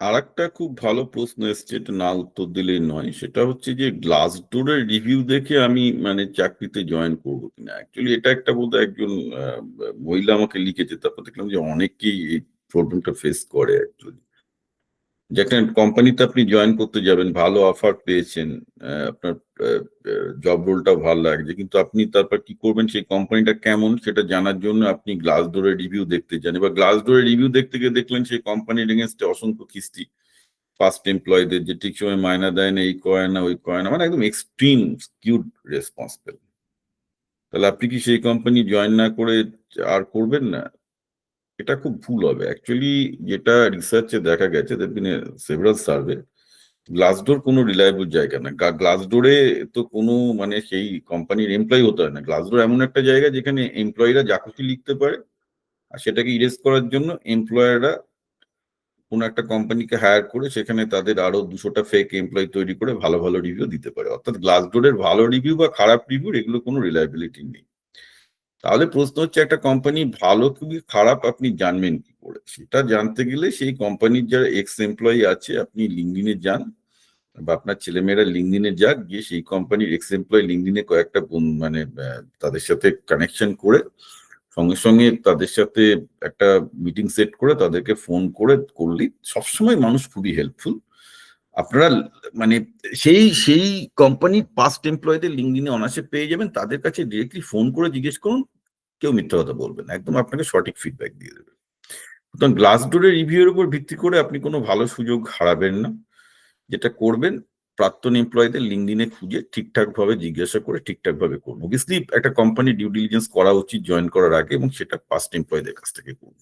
আর একটা খুব ভালো প্রশ্ন এসছে, এটা না উত্তর দিলেই নয়। সেটা হচ্ছে যে গ্লাসডোরের রিভিউ দেখে আমি মানে চাকরিতে জয়েন করবো কিনা। অ্যাকচুয়ালি এটা একটা বোধহয় একজন মহিলা আমাকে লিখেছে, তারপর দেখলাম যে অনেকেই এই প্রবলেমটা ফেস করে অ্যাকচুয়ালি। যে একটা কোম্পানিতে আপনি জয়েন করতে যাবেন, ভালো অফার পেয়েছেন, আপনার জব রোলটাও ভালো লাগছে, কিন্তু আপনি তারপর কি করবেন, সেই কোম্পানিটা কেমন সেটা জানার জন্য আপনি গ্লাসডোরের রিভিউ দেখতে যান। এবার গ্লাসডোরের রিভিউ দেখতে গিয়ে দেখলেন সেই কোম্পানির এগেনস্টে অসংখ্য কিস্তি, ফার্স্ট এমপ্লয়ীদের যে ঠিক সময় মায়না দেয় না, এই করে না ওই করে না, মানে একদম এক্সট্রিম স্কিউড রেসপন্সিবল। তাহলে আপনি কি সেই কোম্পানি জয়েন না করে আর করবেন না? এটা খুব ভুল হবে অ্যাকচুয়ালি। যেটা রিসার্চে দেখা গেছে, সেভারাল সার্ভে, গ্লাসডোর কোনো রিলায়েবল জায়গা না। গ্লাসডোরে তো কোনো মানে সেই কোম্পানির এমপ্লয়ি হতে হয় না। গ্লাসডোর এমন একটা জায়গা যেখানে এমপ্লয়িরা যা খুশি লিখতে পারে, আর সেটাকে ইরেজ করার জন্য এমপ্লয়াররা কোনো একটা কোম্পানিকে হায়ার করে সেখানে তাদের আরো 200টা ফেক এমপ্লয়ি তৈরি করে ভালো ভালো রিভিউ দিতে পারে। অর্থাৎ গ্লাসডোরের ভালো রিভিউ বা খারাপ রিভিউ এগুলো কোনো রিলায়েবিলিটি নেই। তাহলে প্রশ্ন হচ্ছে, একটা কোম্পানি ভালো কি খারাপ আপনি জানবেন কি করে? সেটা জানতে গেলে সেই কোম্পানির যারা এক্স এমপ্লয়ি আছে, আপনি লিঙ্কডিনে যান, বা আপনার ছেলেমেয়েরা লিঙ্কডিনে যাক, গিয়ে সেই কোম্পানির এক্স এমপ্লয়ি লিঙ্কডিনে কয়েকটা মানে তাদের সাথে কানেকশন করে সঙ্গে সঙ্গে তাদের সাথে একটা মিটিং সেট করে তাদেরকে ফোন করে করলেই সবসময় মানুষ খুবই হেল্পফুল। আপনারা মানে সেই সেই কোম্পানির পাস্ট এমপ্লয়ীদের লিঙ্কডিনে অনায়াসে পেয়ে যাবেন। তাদের কাছে ডিরেক্টলি ফোন করে জিজ্ঞেস করুন, কেউ মিথ্যা কথা বলবে না, একদম আপনাকে সঠিক ফিডব্যাক দিয়ে দেবে। সুতরাং গ্লাসডোরের রিভিউর উপর ভিত্তি করে আপনি কোনো ভালো সুযোগ হারাবেন না। যেটা করবেন, প্রাক্তন এমপ্লয়ীদের লিঙ্কডিনে খুঁজে ঠিকঠাক ভাবে জিজ্ঞাসা করে ঠিকঠাক ভাবে করুন। অবভিয়াসলি একটা কোম্পানি ডিউ ডিলিজেন্স করা উচিত জয়েন করার আগে, এবং সেটা পাস্ট এমপ্লয়ীদের কাছ থেকে করুন।